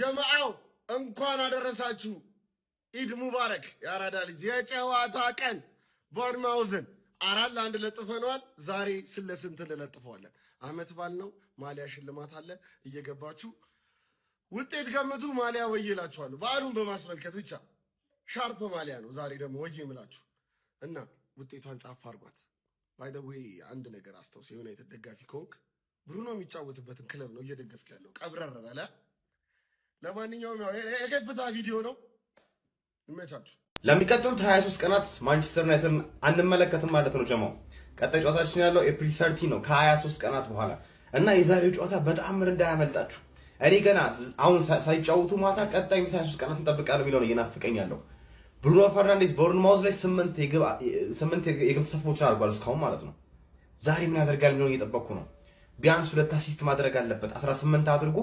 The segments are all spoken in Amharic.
ጀማዓው እንኳን አደረሳችሁ። ኢድ ሙባረክ። ያራዳ ልጅ የጨዋታ ቀን ቦርንማውዝን 4-1 ለጥፈነዋል። ዛሬ ስለስንት እንለጥፈዋለን? አመት ባል ነው። ማሊያ ሽልማት አለ። እየገባችሁ ውጤት ገምቱ። ማሊያ ወይላችኋለሁ። በዓሉን በማስመልከት ብቻ ሻርፕ ማሊያ ነው ዛሬ ደግሞ ወይምላችሁ እና ውጤቷን ጻፍ አድርጓት። ባይ ዘ ዌይ አንድ ነገር አስተውስ። የዩናይትድ ደጋፊ ከሆንክ ብሩኖ የሚጫወትበትን ክለብ ነው እየደገፍክ ያለው። ቀብረር በለ። ለማንኛውም ያው የከፍታ ቪዲዮ ነው። ይመቻችሁ። ለሚቀጥሉት 23 ቀናት ማንቸስተር ዩናይትድን አንመለከትም ማለት ነው ጀማው። ቀጣይ ጨዋታችን ያለው ኤፕሪል 30 ነው ከ23 ቀናት በኋላ እና የዛሬው ጨዋታ በጣም እንዳያመልጣችሁ። እኔ ገና አሁን ሳይጫወቱ ማታ ቀጣይ 23 ቀናት እንጠብቃለን የሚለው ነው እየናፈቀኛለሁ። ብሩኖ ፈርናንዴዝ ቦርንማውዝ ላይ 8 የግብ ተሳትፎችን አድርጓል እስካሁን ማለት ነው። ዛሬ ምን ያደርጋል የሚለው እየጠበቅኩ ነው። ቢያንስ 2 አሲስት ማድረግ አለበት። 18 አድርጎ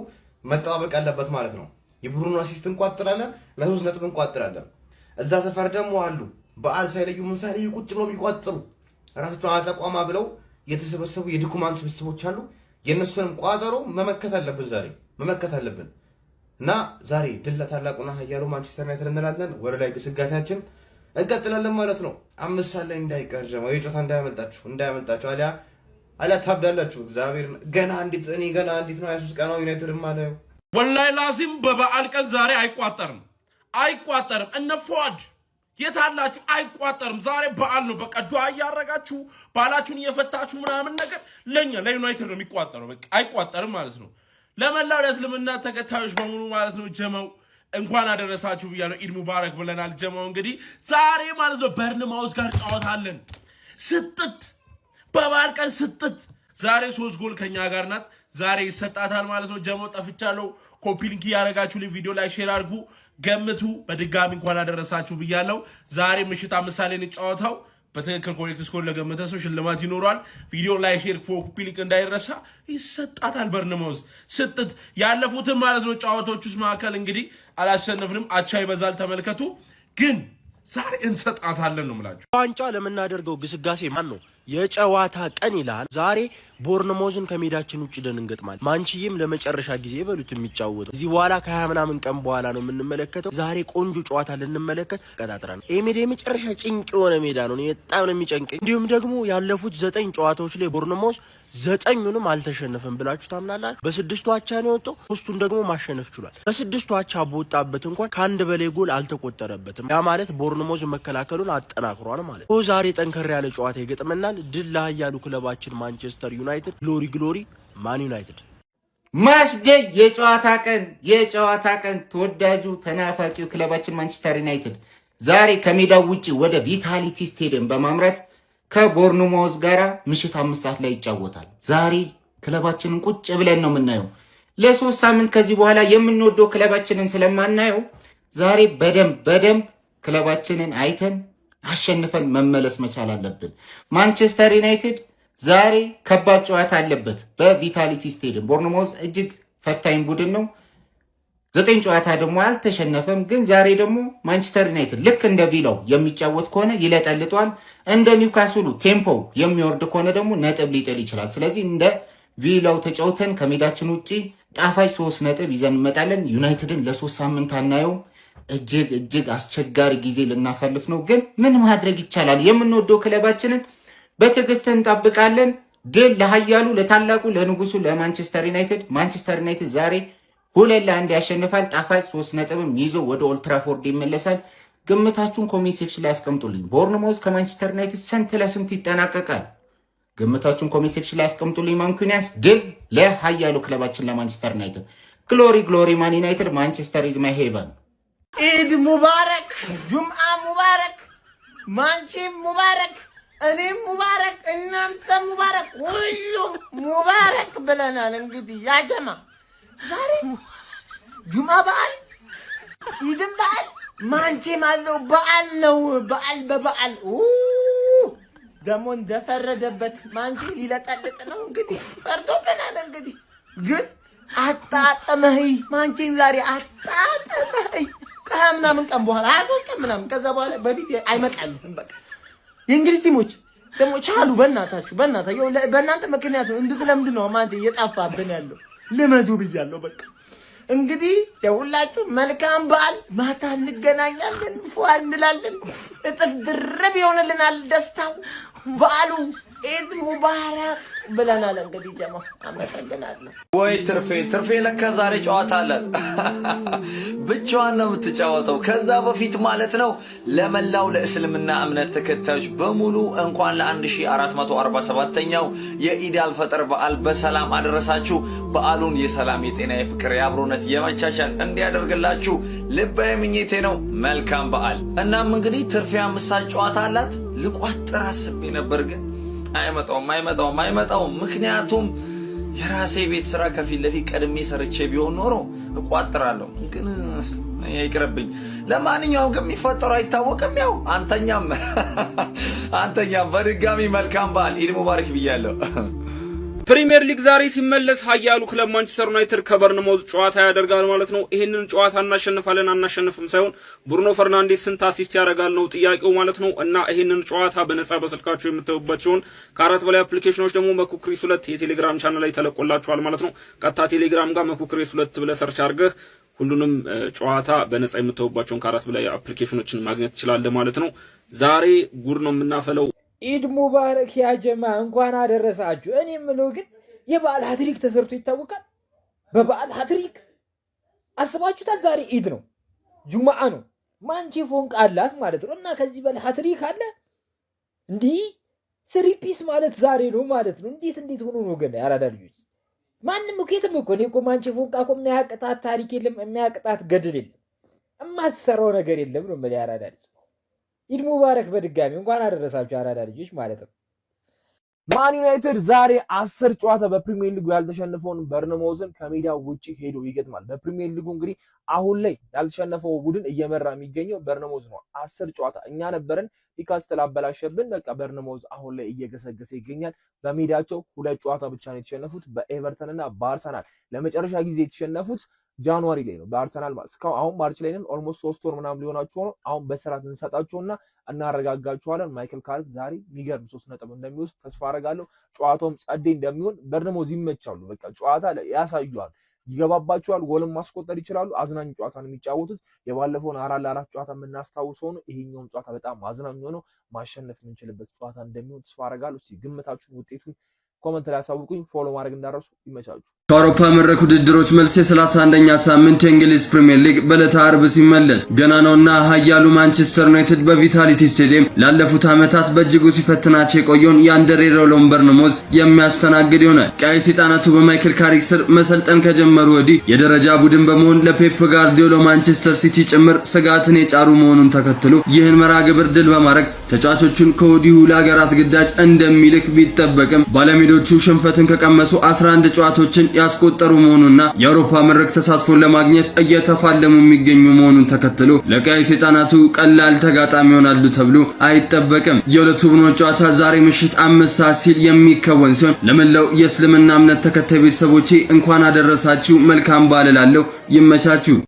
መጠባበቅ አለበት ማለት ነው። የብሩኖ አሲስት እንቋጥራለን፣ ለ3 ነጥብ እንቋጥራለን። እዛ ሰፈር ደግሞ አሉ በዓል ሳይለዩ ምን ሳይለዩ ቁጭ ብለው የሚቋጥሩ ራሳቸውን አቋማ ብለው የተሰበሰቡ የድኩማን ስብስቦች አሉ። የነሱንም ቋጠሮ መመከት አለብን፣ ዛሬ መመከት አለብን እና ዛሬ ድል ለታላቁና ኃያሉ ማንቸስተር ዩናይትድ እንላለን። ወደ ላይ ግስጋሴያችን እንቀጥላለን ማለት ነው። 5 ሰዓት ላይ እንዳይቀር ጀማ የጨዋታ እንዳያመልጣችሁ አሊያ ታብዳላችሁ። እግዚአብሔር ገና እንዴት ነው 23 ቀን ነው ዩናይትድ ማለት ወላሂ ላዚም በበዓል ቀን ዛሬ አይቋጠርም። እነ ፏድ የታላችሁ አይቋጠርም። ዛሬ በዓል ነው። በቃ ዱዓ እያረጋችሁ ባላችሁን እየፈታችሁ ምናምን ነገር ለዩናይትድ ነው የሚቋጠረው። በቃ አይቋጠርም ማለት ነው። ለመላው ለእስልምና ተከታዮች በሙሉ ማለት ነው ጀማው እንኳን አደረሳችሁ ብያለሁ። ኢድ ሙባረክ ብለናል። ጀማው እንግዲህ ዛሬ ማለት ነው ቦርንማውዝ ጋር ጨዋታለን። ስጥት በበዓል ቀን ስጥት። ዛሬ 3 ጎል ከኛ ጋር ናት። ዛሬ ይሰጣታል ማለት ነው። ጀማው ጠፍቻለሁ። ኮፒ ሊንክ ያረጋችሁልኝ ቪዲዮ ላይ ሼር አድርጉ፣ ገምቱ። በድጋሚ እንኳን አደረሳችሁ ብያለሁ። ዛሬ ምሽት 5 ሰዓት ላይ እንጫወታው። በትክክል ኮኔክት ስኮር ለገመተ ሰው ሽልማት ይኖራል። ቪዲዮ ላይ ሼር ኮፒ ሊንክ እንዳይረሳ። ይሰጣታል ቦርንማውዝ ስጥት። ያለፉትን ማለት ነው ጨዋታዎች ውስጥ መካከል እንግዲህ አላሸነፍንም፣ አቻ ይበዛል። ተመልከቱ ግን ዛሬ እንሰጣታለን ነው የምላችሁ። ዋንጫ ለምናደርገው ግስጋሴ ማን ነው የጨዋታ ቀን ይላል። ዛሬ ቦርንማውዝን ከሜዳችን ውጭ ደን እንገጥማለን። ማንቺዬም ለመጨረሻ ጊዜ በሉት የሚጫወተው እዚህ በኋላ ከ20 ምናምን ቀን በኋላ ነው የምንመለከተው። ዛሬ ቆንጆ ጨዋታ ልንመለከት ቀጣጥረን። ይሄ ሜዳ የመጨረሻ ጭንቅ የሆነ ሜዳ ነው። በጣም ነው የሚጨንቀኝ። እንዲሁም ደግሞ ያለፉት 9 ጨዋታዎች ላይ ቦርንማውዝ 9ኙንም አልተሸነፈም ብላችሁ ታምናላችሁ? በ6ቱ አቻ ነው የወጣው፣ 3ቱን ደግሞ ማሸነፍ ችሏል። በ6ቱ አቻ በወጣበት እንኳን ከአንድ በላይ ጎል አልተቆጠረበትም። ያ ማለት ቦርንማውዝ መከላከሉን አጠናክሯል ማለት ነው። ዛሬ ጠንከር ያለ ጨዋታ ይገጥመናል። ድል ለኃያሉ ክለባችን ማንቸስተር ዩናይትድ። ግሎሪ ማን ዩናይትድ። ማስደይ የጨዋታ ቀን ተወዳጁ ተናፋቂው ክለባችን ማንቸስተር ዩናይትድ ዛሬ ከሜዳው ውጪ ወደ ቪታሊቲ ስቴዲየም በማምራት ከቦርንማውዝ ጋር ምሽት 5 ሰዓት ላይ ይጫወታል። ዛሬ ክለባችንን ቁጭ ብለን ነው የምናየው። ለ3 ሳምንት ከዚህ በኋላ የምንወደው ክለባችንን ስለማናየው ዛሬ በደንብ ክለባችንን አይተን አሸንፈን መመለስ መቻል አለብን። ማንቸስተር ዩናይትድ ዛሬ ከባድ ጨዋታ አለበት በቪታሊቲ ስቴዲየም። ቦርንማውዝ እጅግ ፈታኝ ቡድን ነው። 9 ጨዋታ ደግሞ አልተሸነፈም። ግን ዛሬ ደግሞ ማንቸስተር ዩናይትድ ልክ እንደ ቪላው የሚጫወት ከሆነ ይለጠልጧል። እንደ ኒውካስሉ ቴምፖው የሚወርድ ከሆነ ደግሞ ነጥብ ሊጥል ይችላል። ስለዚህ እንደ ቪላው ተጫውተን ከሜዳችን ውጪ ጣፋጭ 3 ነጥብ ይዘን እንመጣለን። ዩናይትድን ለ3 ሳምንት አናየው። እጅግ አስቸጋሪ ጊዜ ልናሳልፍ ነው። ግን ምን ማድረግ ይቻላል? የምንወደው ክለባችንን በትዕግስት እንጠብቃለን። ድል ለኃያሉ ለታላቁ ለንጉሱ ለማንቸስተር ዩናይትድ። ማንቸስተር ዩናይትድ ዛሬ 2-1 ያሸንፋል። ጣፋጭ 3 ነጥብም ይዞ ወደ ኦልትራፎርድ ይመለሳል። ግምታችሁን ኮሜንት ሴክሽን ላይ አስቀምጡልኝ። ቦርንማውዝ ከማንቸስተር ዩናይትድ ስንት ለስንት ይጠናቀቃል? ግምታችሁን ኮሜንት ሴክሽን ላይ አስቀምጡልኝ። ማንኩኒያንስ ድል ለኃያሉ ክለባችን ለማንቸስተር ዩናይትድ። ግሎሪ ማን ዩናይትድ። ማንቸስተር ኢዝ ማይ ሄቨን። ኢድ ሙባረክ፣ ጁምዓ ሙባረክ፣ ማንቺም ሙባረክ፣ እኔም ሙባረክ፣ እናንተ ሙባረክ፣ ሁሉም ሙባረክ ብለናል። እንግዲህ ያጀማ ዛሬ ጁምዓ በዓል፣ ኢድም በዓል፣ ማንቺም አለው በዓል ነው። በዓል በበዓል ደግሞ እንደፈረደበት ማንቺ ሊለጠልጥ ነው። እንግዲህ ፈርዶብናል። እንግዲህ ግን አጣጥመህ ማንቺን ዛሬ አጣጥመህ ምናምን ቀን በኋላ 23 ቀን ምናምን ከዛ በኋላ በፊት አይመጣልህም። በቃ የእንግሊዝ ቲሞች ደግሞ ቻሉ። በእናታችሁ በእናንተ ምክንያት ነው እንድትለምድ ነው ማንቺ እየጣፋብን ያለው። ልመዱ ብያለሁ። በቃ እንግዲህ ለሁላችሁ መልካም በዓል። ማታ እንገናኛለን፣ ፏ እንላለን። እጥፍ ድርብ ይሆንልናል ደስታው። በዓሉ ኢድ ሙባረክ ብለናል። እንግዲህ ጀማ አመሰግናለሁ። ወይ ትርፌ ለካ ዛሬ ጨዋታ አላት። ብቻዋን ነው የምትጫወተው። ከዛ በፊት ማለት ነው ለመላው ለእስልምና እምነት ተከታዮች በሙሉ እንኳን ለ1447ኛው የኢድ አልፈጥር በዓል በሰላም አደረሳችሁ። በዓሉን የሰላም፣ የጤና፣ የፍቅር፣ የአብሮነት፣ የመቻቻል እንዲያደርግላችሁ ልባዊ ምኞቴ ነው። መልካም በዓል። እናም እንግዲህ ትርፌ 5 ሰዓት ጨዋታ አላት። ልቋጥር አስቤ ነበር ግን አይመጣውም። ምክንያቱም የራሴ ቤት ስራ ከፊት ለፊት ቀድሜ ሰርቼ ቢሆን ኖሮ እቋጥራለሁ፣ ግን ይቅርብኝ። ለማንኛውም ግን የሚፈጠረው አይታወቅም። ያው አንተኛም በድጋሚ መልካም በዓል ኢድ ሙባረክ ብያለሁ። ፕሪሚየር ሊግ ዛሬ ሲመለስ ኃያሉ ክለብ ማንቸስተር ዩናይትድ ከበርንማውዝ ጨዋታ ያደርጋል ማለት ነው። ይሄንን ጨዋታ እናሸንፋለን አናሸንፍም ሳይሆን ብሩኖ ፈርናንዴስ ስንት አሲስት ያደርጋል ነው ጥያቄው ማለት ነው። እና ይሄንን ጨዋታ በነጻ በስልካችሁ የምታዩበት ሲሆን ከ4 በላይ አፕሊኬሽኖች ደግሞ መኩክሪስ 2 የቴሌግራም ቻናል ላይ ተለቆላችኋል ማለት ነው። ቀጥታ ቴሌግራም ጋር መኩክሪስ 2 ብለህ ሰርች አድርገህ ሁሉንም ጨዋታ በነጻ የምታዩባቸውን ከ4 በላይ አፕሊኬሽኖችን ማግኘት ትችላለህ ማለት ነው። ዛሬ ጉድ ነው የምናፈለው። ኢድ ሙባረክ ያጀማ እንኳን አደረሳችሁ። እኔ የምለው ግን የበዓል ሀትሪክ ተሰርቶ ይታወቃል። በበዓል ሀትሪክ አስባችሁታል? ዛሬ ኢድ ነው፣ ጁማዓ ነው፣ ማንቺ ፎንቅ አላት ማለት ነው። እና ከዚህ በላይ ሀትሪክ አለ እንዲህ ስሪፒስ ማለት ዛሬ ነው ማለት ነው። እንዴት ሆኖ ነው ግን ያራዳ ልጆች? ማንም እኮ የትም እኮ እኔ እኮ ማንቺ ፎንቃ እኮ የሚያቅጣት ታሪክ የለም፣ የሚያቅጣት ገድል የለም፣ የማትሰራው ነገር የለም ነው ማለት ያራዳ ልጅ። ኢድ ሙባረክ በድጋሚ እንኳን አደረሳችሁ አራዳ ልጆች ማለት ነው። ማን ዩናይትድ ዛሬ 10 ጨዋታ በፕሪሚየር ሊጉ ያልተሸነፈውን በርንማውዝን ከሜዳው ውጪ ሄዶ ይገጥማል። በፕሪሚየር ሊጉ እንግዲህ አሁን ላይ ያልተሸነፈው ቡድን እየመራ የሚገኘው በርንማውዝ ነው። 10 ጨዋታ እኛ ነበርን ኒውካስትል አበላሸብን። በቃ በርንማውዝ አሁን ላይ እየገሰገሰ ይገኛል። በሜዳቸው 2 ጨዋታ ብቻ ነው የተሸነፉት፣ በኤቨርተን እና በአርሰናል። ለመጨረሻ ጊዜ የተሸነፉት ጃንዋሪ ላይ ነው በአርሰናል ማለት እስካሁን አሁን ማርች ላይ ነን። ኦልሞስት 3 ወር ምናምን ሊሆናቸው ነው። አሁን በስራት እንሰጣቸውና እናረጋጋቸዋለን። ማይክል ካርክ ዛሬ የሚገርም 3 ነጥብ እንደሚወስድ ተስፋ አደርጋለሁ። ጨዋታውም ጸዴ እንደሚሆን በርንማውዝ ይመቻሉ። በቃ ጨዋታ ያሳዩዋል፣ ይገባባቸዋል፣ ጎልም ማስቆጠር ይችላሉ። አዝናኝ ጨዋታ ነው የሚጫወቱት። የባለፈውን 4-4 ጨዋታ የምናስታውሰው ነው። ይሄኛውም ጨዋታ በጣም አዝናኝ ሆኖ ማሸነፍ የምንችልበት ጨዋታ እንደሚሆን ተስፋ አደርጋለሁ። እስቲ ግምታችሁን ውጤቱን ኮሜንት ላይ አሳውቁኝ። ፎሎ ማድረግ እንዳረሱ ይመቻችሁ። ከአውሮፓ መድረክ ውድድሮች መልስ የ31ኛ ሳምንት የእንግሊዝ ፕሪሚየር ሊግ በዕለተ ዓርብ ሲመለስ ገናናውና ኃያሉ ማንቸስተር ዩናይትድ በቪታሊቲ ስቴዲየም ላለፉት ዓመታት በእጅጉ ሲፈትናቸው የቆየውን የአንድሬ ሮውለን በርንማውዝ የሚያስተናግድ ይሆናል። ቀይ ሰይጣናቱ በማይክል ካሪክ ስር መሰልጠን ከጀመሩ ወዲህ የደረጃ ቡድን በመሆን ለፔፕ ጋርዲዮላ ማንቸስተር ሲቲ ጭምር ስጋትን የጫሩ መሆኑን ተከትሎ ይህን መርሃ ግብር ድል በማድረግ ተጫዋቾቹን ከወዲሁ ለሀገር አስገዳጅ እንደሚልክ ቢጠበቅም ባለሜዶቹ ሽንፈትን ከቀመሱ 11 ጨዋታዎችን ያስቆጠሩ መሆኑና የአውሮፓ መድረክ ተሳትፎን ለማግኘት እየተፋለሙ የሚገኙ መሆኑን ተከትሎ ለቀይ ሰይጣናቱ ቀላል ተጋጣሚ ይሆናሉ ተብሎ አይጠበቅም። የሁለቱ ቡድኖች ጨዋታ ዛሬ ምሽት 5 ሰዓት ሲል የሚከወን ሲሆን ለመላው የእስልምና እምነት ተከታይ ቤተሰቦቼ እንኳን አደረሳችሁ፣ መልካም በዓል እላለሁ። ይመቻችሁ።